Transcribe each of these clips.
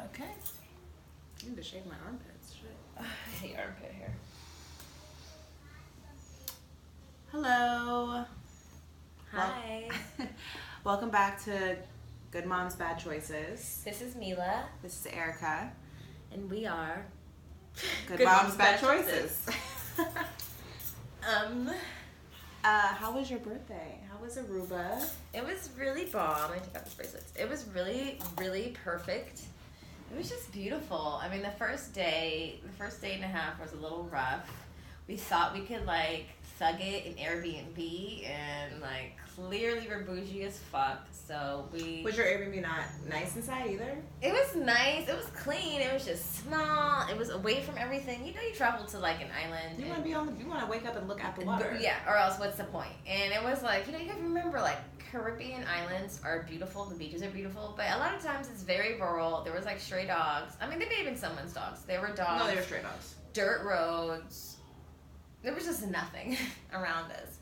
Okay. I need to shave my armpits. Shit. I hate armpit hair. Hello. Hi. Welcome back to Good Moms, Bad Choices. This is Mila. This is Erica. And we are Good Moms, Bad Choices. How was your birthday? How was Aruba? It was really bomb. I took out these bracelets. It was really, really perfect. It was just beautiful. I mean, the first day and a half was a little rough. We thought we could, like, thug it in Airbnb, and, like, clearly we're bougie as fuck, so we... Was your Airbnb not nice inside either? It was nice. It was clean. It was just small. It was away from everything. You know, you travel to, like, an island. You want to wake up and look at the water. Yeah, or else what's the point? And it was like, you know, you have to remember, like, Caribbean islands are beautiful. The beaches are beautiful. But a lot of times it's very rural. There was, like, stray dogs. I mean, they may have been someone's dogs. They were dogs. No, they were stray dogs. Dirt roads. There was just nothing around us.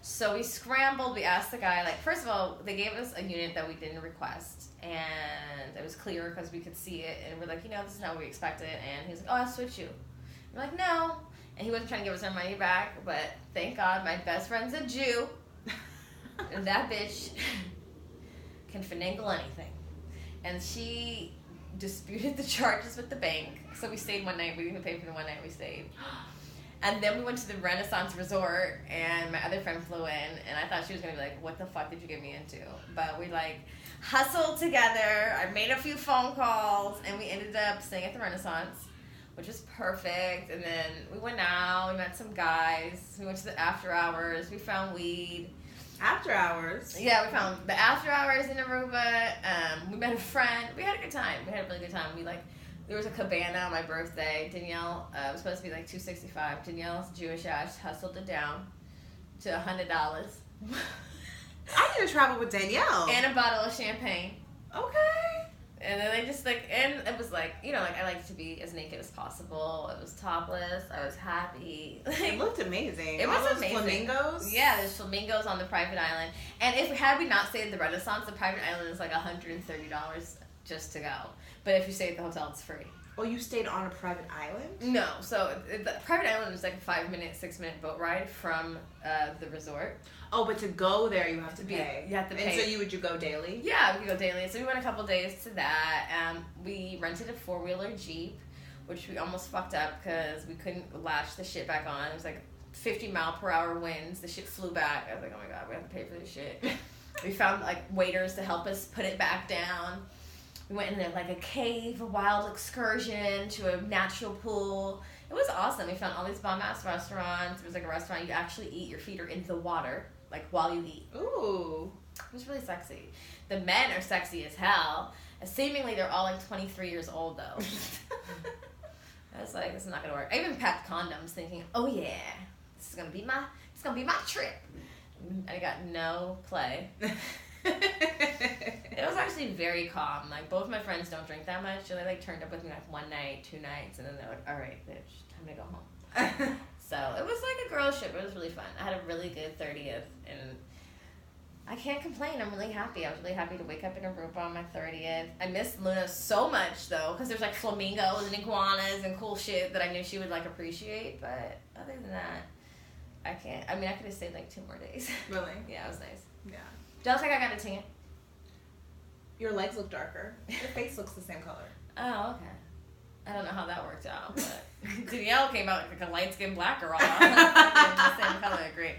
So we scrambled. We asked the guy, like, first of all, they gave us a unit that we didn't request. And it was clear because we could see it. And we're like, you know, this is not what we expected. And he was like, oh, I'll switch you. We're like, no. And he wasn't trying to give us our money back. But thank God my best friend's a Jew. And that bitch can finagle anything. And she disputed the charges with the bank. So we stayed one night. We didn't even pay for the one night we stayed. And then we went to the Renaissance Resort, and my other friend flew in, and I thought she was going to be like, what the fuck did you get me into? But we, like, hustled together. I made a few phone calls, and we ended up staying at the Renaissance, which was perfect. And then we went out. We met some guys. We went to the after hours. We found weed. After hours? Yeah, we found the after hours in Aruba. We met a friend. We had a good time. We had a really good time. There was a cabana on my birthday. Danielle, it was supposed to be like $265. Danielle's Jewish ass hustled it down to $100. I need to travel with Danielle. And a bottle of champagne. Okay. And then they just like, and it was like, you know, like I like to be as naked as possible. It was topless. I was happy. It looked amazing. It was amazing. Flamingos? Yeah, there's flamingos on the private island. And had we not stayed at the Renaissance, the private island is like $130 just to go. But if you stay at the hotel, it's free. Oh, you stayed on a private island? No. So the private island is like a 5-minute, 6-minute boat ride from the resort. Oh, but to go there, you have to pay. You have to pay. And so would you go daily? Yeah, we could go daily. So we went a couple days to that. We rented a 4-wheeler Jeep, which we almost fucked up because we couldn't latch the shit back on. It was like 50-mile-per-hour winds. The shit flew back. I was like, oh my God, we have to pay for this shit. We found like waiters to help us put it back down. We went in there like a cave, a wild excursion to a natural pool. It was awesome. We found all these bomb-ass restaurants. There was like a restaurant you actually eat. Your feet are in the water, like while you eat. Ooh. It was really sexy. The men are sexy as hell. Seemingly they're all like 23 years old though. I was like, this is not gonna work. I even packed condoms thinking, oh yeah, this is gonna be my trip. I got no play. It was actually very calm. Like, both my friends don't drink that much, so they like turned up with me like one night, 2 nights, and then they're like, all right, bitch, time to go home. So it was like a girls trip. It was really fun. I had a really good 30th, and I can't complain. I'm really happy. I was really happy to wake up in Aruba on my 30th. I missed Luna so much though, because there's like flamingos and iguanas and cool shit that I knew she would like appreciate. But other than that, I can't. I mean, I could have stayed like 2 more days. Really? Yeah, it was nice. Yeah. Do I look like I got a tan? Your legs look darker. Your face looks the same color. Oh, okay. I don't know how that worked out, but Danielle came out like a light-skinned black girl. The same color, great.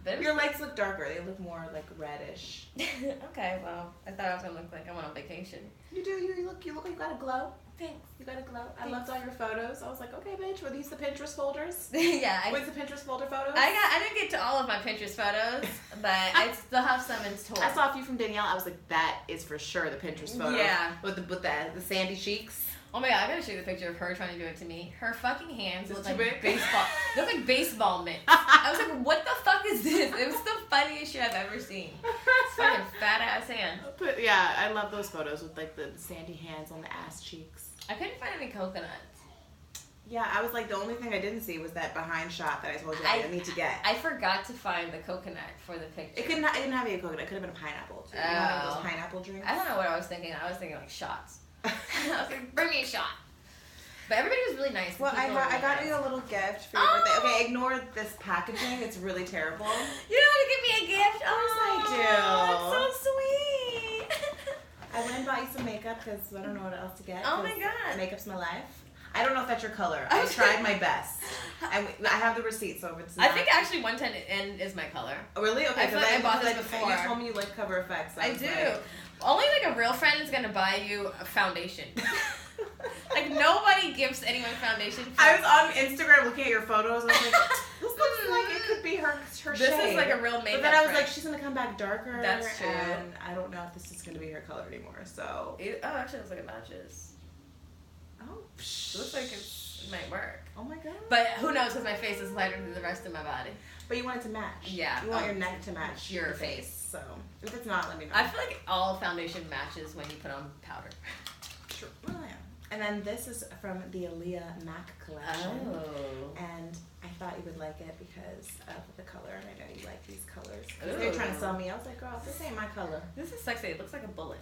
But your legs look darker. They look more like reddish. Okay, well, I thought I was gonna look like I went on vacation. You do. You look like you got a glow. Thanks. You got a glow. Thanks. I loved all your photos. I was like, okay, bitch, were these the Pinterest folders? Yeah. What's the Pinterest folder photos? I didn't get to all of my Pinterest photos, but I still have some in store. I saw a few from Danielle. I was like, that is for sure the Pinterest photo. Yeah. With the sandy cheeks. Oh my God, I gotta show you the picture of her trying to do it to me. Her fucking hands look like big? baseball. They look like baseball mitts. I was like, what the fuck is this? It was the funniest shit I've ever seen. It's fucking fat ass hands. But yeah, I love those photos with like the sandy hands on the ass cheeks. I couldn't find any coconuts. Yeah, I was like, the only thing I didn't see was that behind shot that I told you I didn't need to get. I forgot to find the coconut for the picture. It didn't have a coconut. It could have been a pineapple too. You know, those pineapple drinks. I don't know what I was thinking. I was thinking like shots. I was like, bring me a shot. But everybody was really nice. Well, I got you a little gift for your birthday. Okay, ignore this packaging. It's really terrible. You know how to give me a gift? Of course I do. That's so sweet. I went and bought you some makeup because I don't know what else to get. Oh my god. Makeup's my life. I don't know if that's your color. I tried my best. I have the receipt, so if it's not... I think actually 110 is my color. Oh, really? Okay, I feel like I bought this before. You told me you like Cover FX. I do. Only like a real friend is gonna buy you a foundation. Like nobody gives anyone foundation. I was on Instagram looking at your photos and I was like, this looks like it could be her shade. This is like a real makeup. But then I was like, she's gonna come back darker. That's true. And I don't know if this is gonna be her color anymore. So. Actually, it looks like it matches. Oh, it looks like it might work. Oh my god. But who knows? Because my face is lighter than the rest of my body. But you want it to match. Yeah. You want your neck to match your face. So if it's not, let me know. I feel like all foundation matches when you put on powder. True. Oh yeah. And then this is from the Aaliyah Mac collection. Oh. And I thought you would like it because of the color, and I know you like these colors. Ooh. They were trying to sell me. I was like, girl, this ain't my color. This is sexy. It looks like a bullet.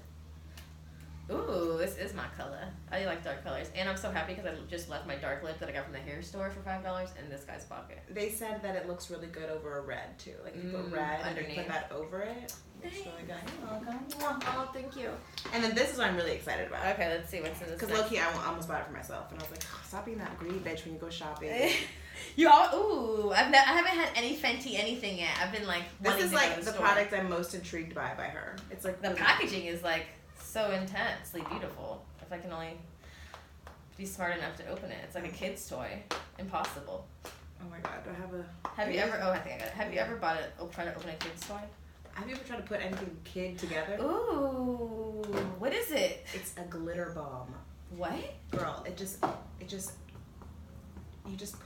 Ooh, this is my color. I like dark colors. And I'm so happy because I just left my dark lip that I got from the hair store for $5 in this guy's pocket. They said that it looks really good over a red, too. Like, you put red underneath. And you put that over it. It's really good. You're welcome. Oh, thank you. And then this is what I'm really excited about. Okay, let's see what's in this. Because low-key, I almost bought it for myself. And I was like, oh, stop being that greedy bitch when you go shopping. I haven't had any Fenty anything yet. I've been like, this is like the product I'm most intrigued by her. It's like the packaging is like so intensely beautiful. If I can only be smart enough to open it. It's like a kid's toy. Impossible. Oh my god, do I have a... Have you ever... Oh, I think I got it. Have you ever bought it... tried to open a kid's toy? Have you ever tried to put anything kid together? Ooh. What is it? It's a glitter bomb. What? Girl, you just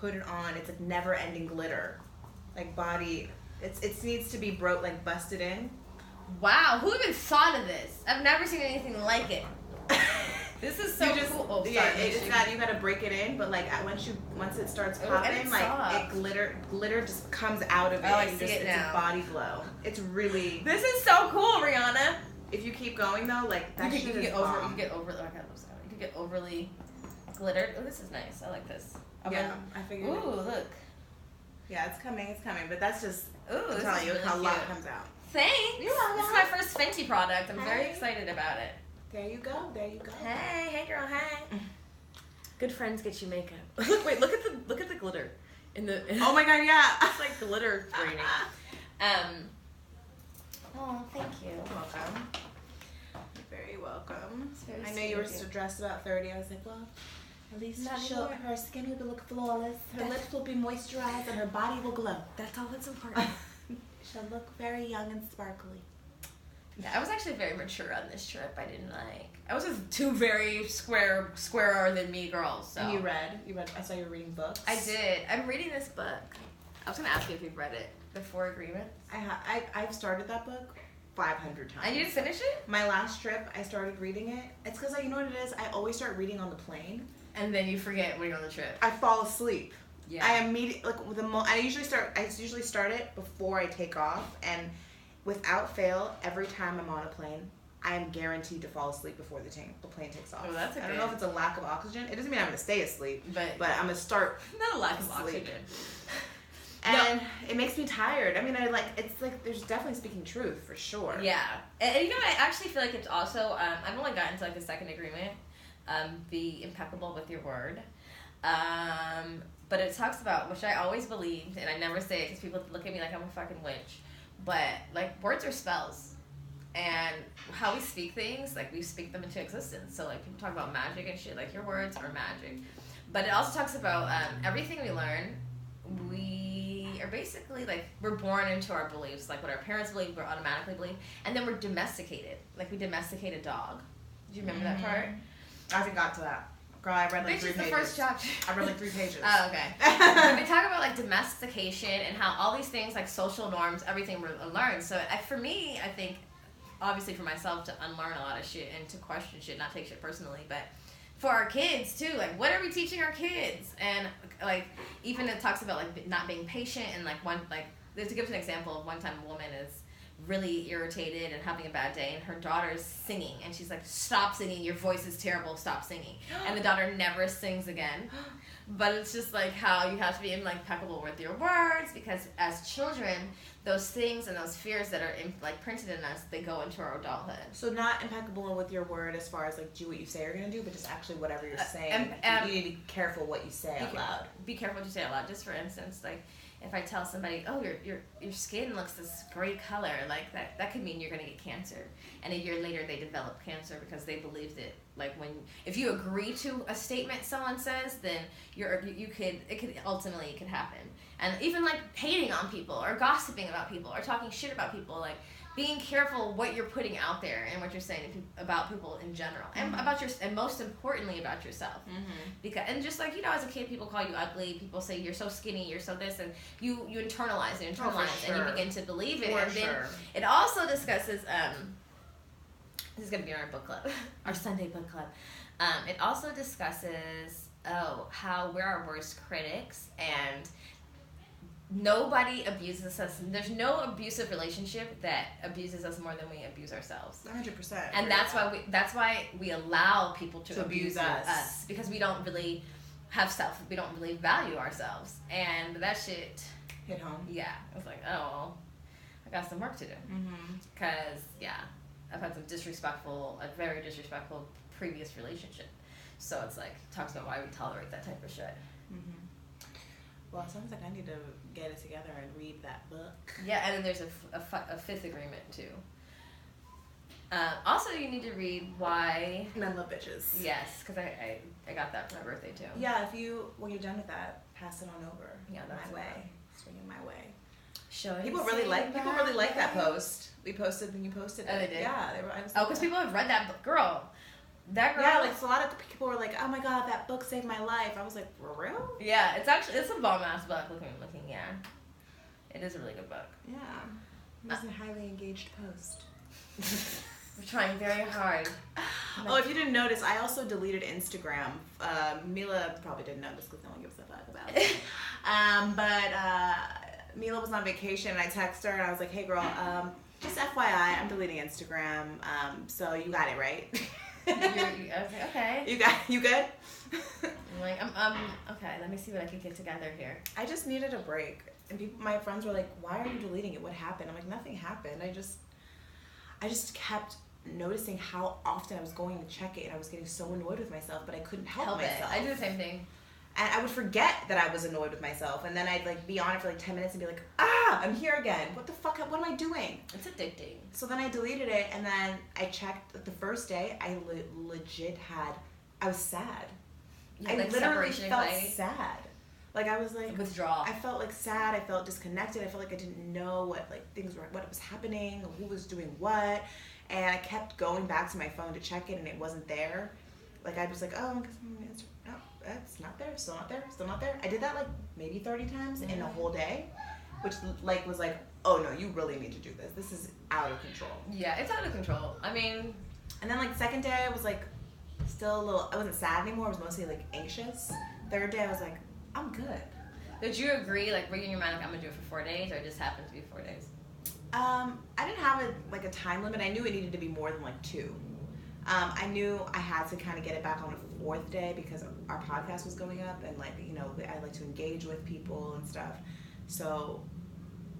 put it on. It's like never ending glitter. Like body... It needs to be busted in. Wow, who even thought of this? I've never seen anything like it. This is so cool. Oh, sorry, you gotta break it in, but like once it starts popping, like glitter just comes out of it. Oh, I see it now. It's a body glow. It's really. This is so cool, Rihanna. If you keep going though, like that shit is bomb. You could get overly glittered. Oh, this is nice. I like this. I figured. Ooh, look. Yeah, it's coming, but that's just. Ooh, I'm telling you, how a lot comes out. Thanks. You're welcome. This is my first Fenty product. I'm very excited about it. There you go. Hey girl, hey. Good friends get you makeup. Wait, look at the glitter in the. Oh my god, yeah. It's like glitter raining. Oh, thank you. You're welcome. You're very welcome. I know sweet you were of you. dressed about 30. I was like, well, at least her skin will look flawless. Her lips will be moisturized, and her body will glow. That's all that's important. She'll look very young and sparkly. Yeah, I was actually very mature on this trip. I was with two very squarer than me girls. So. And you read. I saw you were reading books. I did. I'm reading this book. I was gonna ask you if you've read it. The Four Agreements. I've started that book 500 times. And you didn't finish it? My last trip, I started reading it. It's because you know what it is. I always start reading on the plane, and then you forget when you're on the trip. I fall asleep. Yeah. I immediately I usually start it before I take off, and without fail, every time I'm on a plane, I am guaranteed to fall asleep before the plane takes off. Oh, that's I don't know if it's a lack of oxygen. It doesn't mean I'm going to stay asleep, but I'm going to start. Not a lack of oxygen. And it makes me tired. I mean, it's like there's definitely speaking truth for sure. Yeah, and you know, I actually feel like it's also. I've only gotten to like the second agreement. Be impeccable with your word. But it talks about, which I always believed, and I never say it because people look at me like I'm a fucking witch. But like words are spells, and how we speak things, like we speak them into existence. So like people talk about magic and shit, like your words are magic. But it also talks about everything we learn. We are basically like we're born into our beliefs, like what our parents believe, we're automatically believe, and then we're domesticated. Like we domesticate a dog. Do you remember that part? I haven't got to that. Girl, I read like 3 pages. The first chapter. I read like 3 pages. Oh, okay. So we talk about like domestication and how all these things like social norms, everything we're learned. So for me, I think, obviously for myself to unlearn a lot of shit and to question shit, not take shit personally, but for our kids too, like what are we teaching our kids? And like even it talks about like not being patient and like to give an example of one time a woman really irritated and having a bad day, and her daughter's singing, and she's like, stop singing, your voice is terrible, stop singing. And the daughter never sings again. But it's just like how you have to be impeccable with your words, because as children, those things and those fears that are printed in us, they go into our adulthood. So not impeccable with your word as far as like do what you say you're gonna do, but just actually whatever you're saying. You need to be careful what you say out loud. Be careful what you say out loud. Just for instance, like if I tell somebody, oh, your skin looks this great color, like that could mean you're gonna get cancer, and a year later they develop cancer because they believed it. Like if you agree to a statement someone says, then it could happen. And even like hating on people or gossiping about people or talking shit about people, like being careful what you're putting out there and what you're saying about people in general, and and most importantly about yourself. Because and just like as a kid, people call you ugly, people say you're so skinny, you're so this, and you internalize it, and you begin to believe it. Then it also discusses this is gonna be in our book club, our Sunday book club. It also discusses how we're our worst critics, and nobody abuses us. There's no abusive relationship that abuses us more than we abuse ourselves. 100%. And that's why we allow people to abuse us, because we don't really have we don't really value ourselves. And that shit hit home. Yeah. I was like, oh, well, I got some work to do. Because, I've had a very disrespectful previous relationship. So it's like, talks about why we tolerate that type of shit. Well, it sounds like I need to get it together and read that book. Yeah, and then there's a fifth agreement, too. Also, you need to read Why Men Love Bitches. Yes, because I got that for my birthday, too. Yeah, when you're done with that, pass it on over. Yeah, that's my way. Swing it my way. People really like that post. We posted when you posted it. Oh, they did? Yeah. Because people have read that book. Girl. That girl. Yeah, like a lot of people were like, oh my god, that book saved my life. I was like, for real? Yeah, it's a bomb ass book. Looking, yeah. It is a really good book. Yeah. It was a highly engaged post. We're trying very hard. Oh, if you didn't notice, I also deleted Instagram. Mila probably didn't notice because no one gives a fuck about it. But Mila was on vacation and I texted her and I was like, hey girl, just FYI, I'm deleting Instagram. So you got it, right? I was like, okay. You good? I'm like, okay, let me see what I can get together here. I just needed a break. And my friends were like, why are you deleting it? What happened? I'm like, nothing happened. I just kept noticing how often I was going to check it and I was getting so annoyed with myself, but I couldn't help myself. I do the same thing. And I would forget that I was annoyed with myself, and then I'd like be on it for like 10 minutes and be like, I'm here again. What the fuck? What am I doing? It's addicting. So then I deleted it, and then I checked the first day. I legit I was sad. I like literally felt sad. Like I was like withdrawal. I felt like sad. I felt disconnected. I felt like I didn't know what was happening, who was doing what, and I kept going back to my phone to check it, and it wasn't there. Like I was like, oh, it's not there, still not there. I did that like maybe 30 times in a whole day, which like was like, oh no, you really need to do this. This is out of control. Yeah, it's out of control. I mean, and then like second day I was like still a little, I wasn't sad anymore. I was mostly like anxious. Third day I was like, I'm good. Did you agree, like, were you in your mind like I'm gonna do it for 4 days, or it just happened to be 4 days? I didn't have a time limit. I knew it needed to be more than like 2. I knew I had to kind of get it back on a 4th day because our podcast was going up, and like, you know, I like to engage with people and stuff. So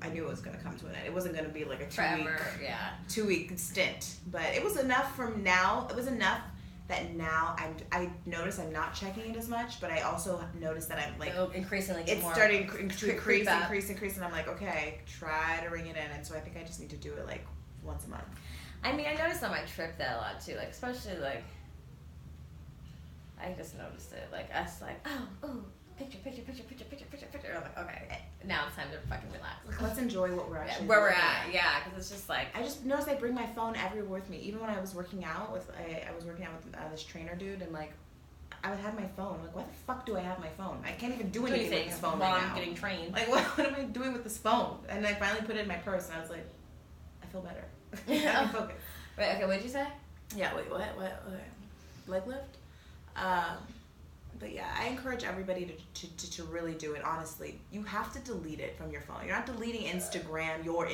I knew it was going to come to an end. It wasn't going to be like a 2-week stint, but it was enough from now. It was enough that now I notice I'm not checking it as much, but I also notice that I'm like increasingly it's starting to increase, and I'm like, okay, try to ring it in, and so I think I just need to do it like once a month. I mean, I noticed on my trip that a lot too, like especially like I just noticed it, like us like picture. I'm like, okay, now it's time to fucking relax. Let's enjoy what we're actually where we're at. Yeah, because it's just like I just noticed I bring my phone everywhere with me. Even when I was working out with this trainer dude, and like I would have my phone. I'm like, why the fuck do I have my phone? I can't even do anything with this phone while right I'm now. Getting trained. Like, what am I doing with this phone? And I finally put it in my purse, and I was like, I feel better. I can focus. Wait, okay, what did you say? Yeah, wait, what? Leg lift? But yeah, I encourage everybody to really do it, honestly. You have to delete it from your phone. You're not deleting your Instagram, you're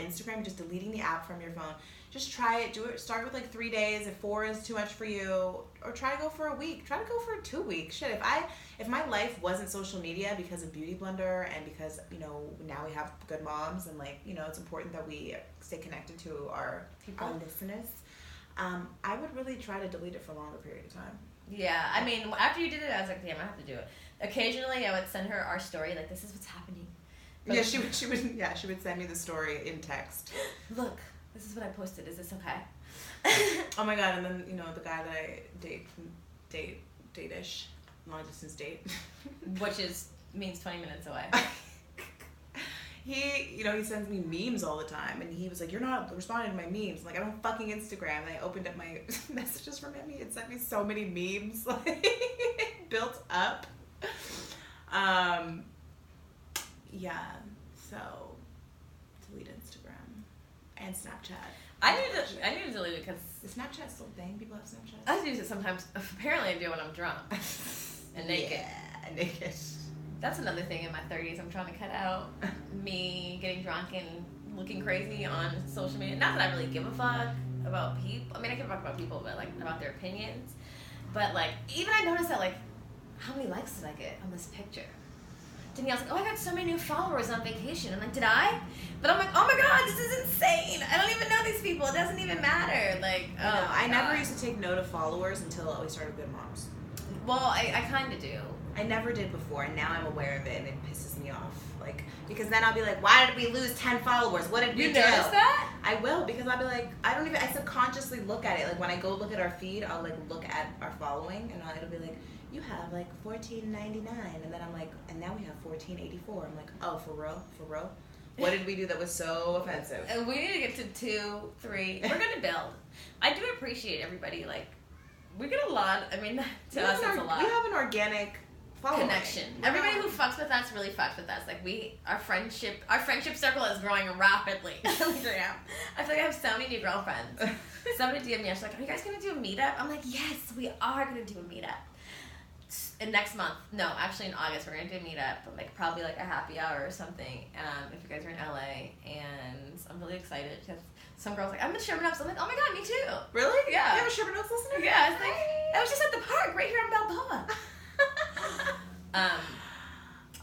just deleting the app from your phone. Just try it, do it, start with like 3 days. If 4 is too much for you, or try to go for a week. Try to go for 2 weeks. Shit, if my life wasn't social media because of Beauty Blender and because, you know, now we have good moms and like, you know, it's important that we stay connected to our listeners, I would really try to delete it for a longer period of time. Yeah, I mean, after you did it, I was like, damn, I have to do it. Occasionally, I would send her our story, like, this is what's happening. But yeah, she would send me the story in text. Look, this is what I posted. Is this okay? Oh my god! And then, you know, the guy that I date-ish, long distance date, which means 20 minutes away. He sends me memes all the time, and he was like, "You're not responding to my memes." I'm like, I don't fucking Instagram. And I opened up my messages from him. He had sent me so many memes, like, built up. Yeah. So, delete Instagram and Snapchat. I need to delete it because is Snapchat still a thing? People have Snapchat. I use it sometimes. Apparently, I do when I'm drunk and naked. Yeah, naked. That's another thing in my 30s I'm trying to cut out. Me getting drunk and looking crazy on social media. Not that I really give a fuck about people. I mean, I give a fuck about people, but like about their opinions. But like, even I noticed that, like, how many likes did I get on this picture? Danielle's like, oh, I got so many new followers on vacation. I'm like, did I? But I'm like, oh my god, this is insane. I don't even know these people. It doesn't even matter. Like, oh, I never used to take note of followers until we started Good Moms. Well, I kind of do. I never did before, and now I'm aware of it, and it pisses me off. Like, because then I'll be like, why did we lose 10 followers? What did we do? You notice that? I will, because I'll be like, I subconsciously look at it. Like, when I go look at our feed, I'll, like, look at our following, and it'll be like, you have, like, 1499, and then I'm like, and now we have 1484. I'm like, oh, for real? For real? What did we do that was so offensive? And we need to get to 2, 3. We're going to build. I do appreciate everybody, like, we get a lot. I mean, to us, it's a lot. We have an organic following. Connection. Everybody who fucks with us really fucks with us. Like, our friendship circle is growing rapidly. I feel like I have so many new girlfriends. Somebody DM'd me, she's like, are you guys going to do a meetup? I'm like, yes, we are going to do a meetup. And next month, no, actually in August, we're going to do a meetup, like probably like a happy hour or something, if you guys are in LA, and I'm really excited because some girls like, I'm in Sherman Oaks. I'm like, oh my god, me too. Really? Yeah. You have a Sherman Oaks listener? Yeah, it's like, I was just at the park right here in Balboa.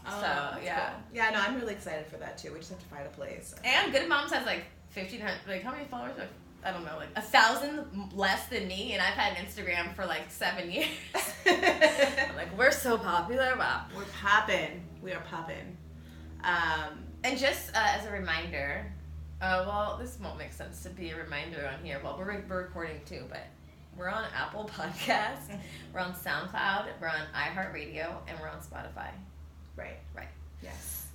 So, yeah. Cool. Yeah, no, I'm really excited for that too. We just have to find a place. And Good Moms has like 1,500, like how many followers? Like, I don't know, like 1,000 less than me, and I've had Instagram for like 7 years. I'm like, we're so popular. Wow. We're popping. We are popping. And just as a reminder, well, this won't make sense to be a reminder on here. Well, we're recording too, but we're on Apple Podcasts, we're on SoundCloud, we're on iHeartRadio, and we're on Spotify. Right. Yes.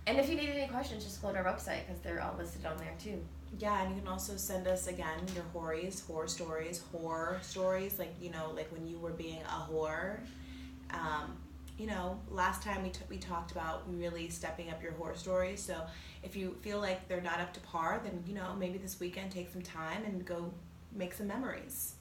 And if you need any questions, just go to our website because they're all listed on there too. Yeah, and you can also send us, again, your horror stories, like, you know, like when you were being a whore. You know, last time we talked about really stepping up your horror stories, so if you feel like they're not up to par, then, you know, maybe this weekend take some time and go make some memories.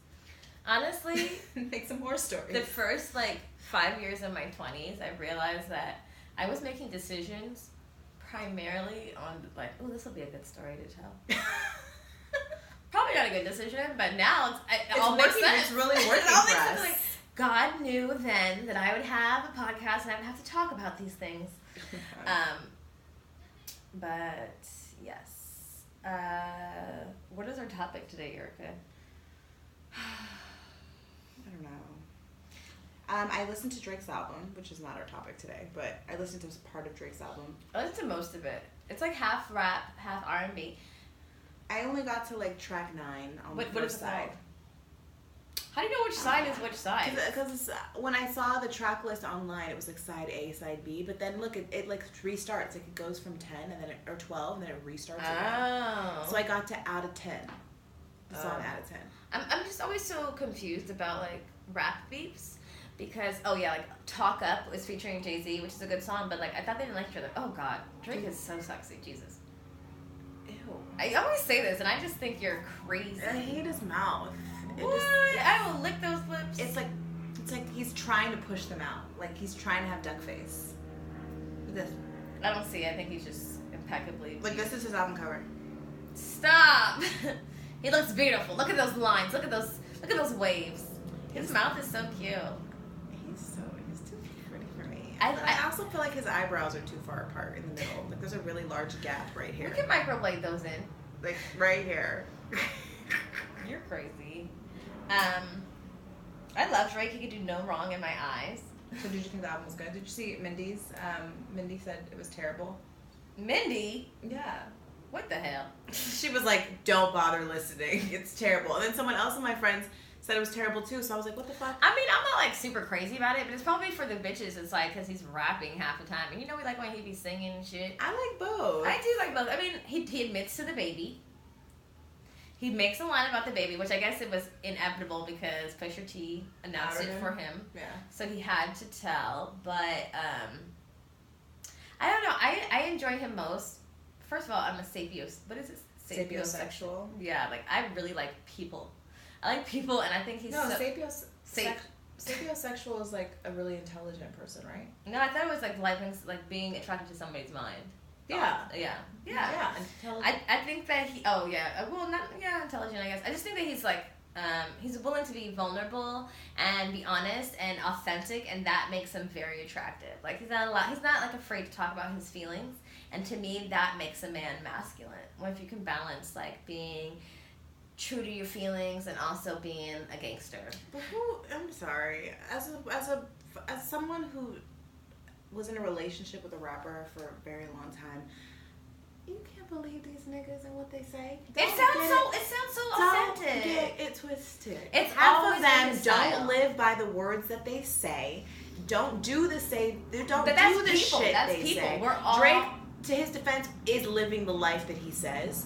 Honestly, make some horror stories. The first, 5 years of my 20s, I realized that I was making decisions primarily on, oh, this will be a good story to tell. Probably not a good decision, but now it all makes sense. It's really working for us. Like, God knew then that I would have a podcast and I would have to talk about these things. But, yes. What is our topic today, Erica? I don't know. I listened to Drake's album, which is not our topic today, but I listened to part of Drake's album. I listened to most of it. It's like half rap, half R&B. I only got to track 9 on the first side. How do you know which side is which side? Because when I saw the track list online, it was side A, side B, but then look, it restarts. It goes from 10 and then or 12 and then it restarts again. So I got to out of 10. The song out of 10. I'm just always so confused about rap beefs. Because, Talk Up was featuring Jay-Z, which is a good song, but, I thought they didn't like each other. Oh, God. Drake is so sexy. Jesus. Ew. I always say this, and I just think you're crazy. I hate his mouth. What? I will lick those lips. It's like he's trying to push them out. Like, he's trying to have duck face. This. I don't see. I think he's just impeccably. Like, this is his album cover. Stop. He looks beautiful. Look at those lines. Look at those waves. His mouth is so cute. He's too pretty for me. I also feel like his eyebrows are too far apart in the middle. Like, there's a really large gap right here. We can microblade those in. Like, right here. You're crazy. I love Drake. He could do no wrong in my eyes. So did you think the album was good? Did you see Mindy's? Mindy said it was terrible. Mindy? Yeah. What the hell? She was like, don't bother listening. It's terrible. And then someone else of my friends said it was terrible too. So I was like, what the fuck? I mean, I'm not like super crazy about it, but it's probably for the bitches. It's like, because he's rapping half the time. And you know, we like when he be singing and shit. I like both. I do like both. I mean, he admits to the baby. He makes a line about the baby, which I guess it was inevitable because Pusha T announced it for him. Yeah. So he had to tell. But I don't know. I enjoy him most. First of all, I'm a what is it? Sapiosexual. Yeah, like I really like people. I like people, and I think he's sapiosexual is like a really intelligent person, right? No, I thought it was like being attracted to somebody's mind. Yeah. Yeah. I think that intelligent, I guess. I just think that he's like, he's willing to be vulnerable and be honest and authentic, and that makes him very attractive. Like, he's not like afraid to talk about his feelings, and to me, that makes a man masculine. When if you can balance, like, being true to your feelings and also being a gangster. But I'm sorry, as someone who was in a relationship with a rapper for a very long time, you can't believe these niggas and what they say. It sounds so authentic. Don't get it twisted. It's half of them his don't style. live by the words that they say. Don't do the shit they say. We're all... Drake, to his defense, is living the life that he says.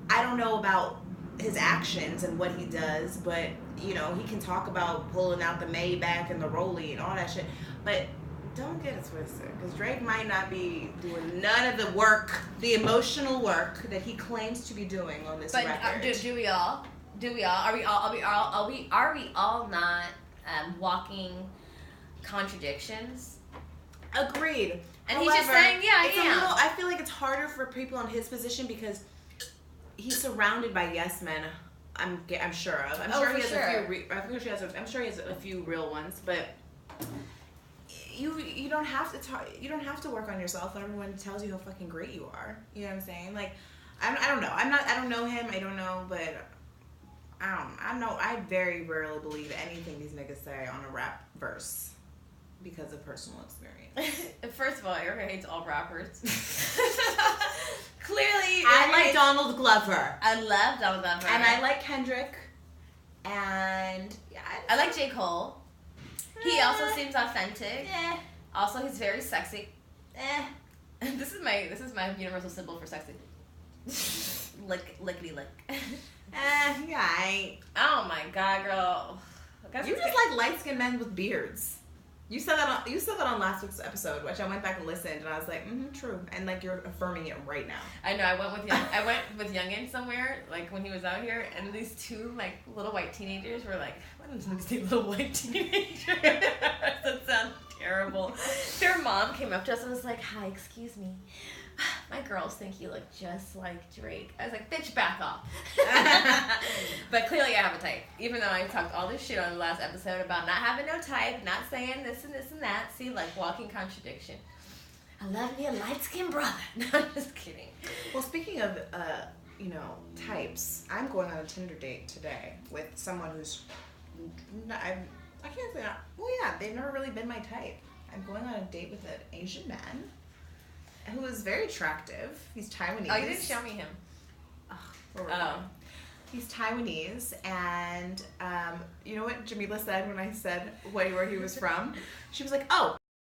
I don't know about his actions and what he does, but you know, he can talk about pulling out the Maybach and the Rollie and all that shit. But don't get it twisted, because Drake might not be doing none of the work, the emotional work that he claims to be doing on this record. But do we all? Are we all not walking contradictions? Agreed. And however, he's just saying, yeah, I am. I feel like it's harder for people in his position because he's surrounded by yes men. I'm sure of. I'm sure he has a few real ones, but you don't have to talk. You don't have to work on yourself when everyone tells you how fucking great you are. You know what I'm saying? Like, I don't know. I don't know him. I don't know, but I very rarely believe anything these niggas say on a rap verse because of personal experience. First of all, Erica hates all rappers. Clearly, I like Donald Glover. I love Donald Glover, and I like Kendrick, and I like J. Cole. He also seems authentic. Also, he's very sexy. This is my universal symbol for sexy. Lickety lick. Oh my god, girl. You just like light-skinned men with beards. You said that on last week's episode, which I went back and listened, and I was like, true. And like, you're affirming it right now. I know. I went with Youngin somewhere, like when he was out here, and these two like little white teenagers were like, "What is this little white teenager?" That sounds terrible. Their mom came up to us and was like, "Hi, excuse me. My girls think you look just like Drake." I was like, "Bitch, back off." But clearly I have a type. Even though I talked all this shit on the last episode about not having no type, not saying this and this and that. See, like, walking contradiction. I love me a light-skinned brother. No, I'm just kidding. Well, speaking of, types, I'm going on a Tinder date today with someone who's, I can't say, they've never really been my type. I'm going on a date with an Asian man who is very attractive. He's Taiwanese. Oh, you didn't show me him. He's Taiwanese, and you know what Jamilah said when I said where he was from? She was like, "Oh,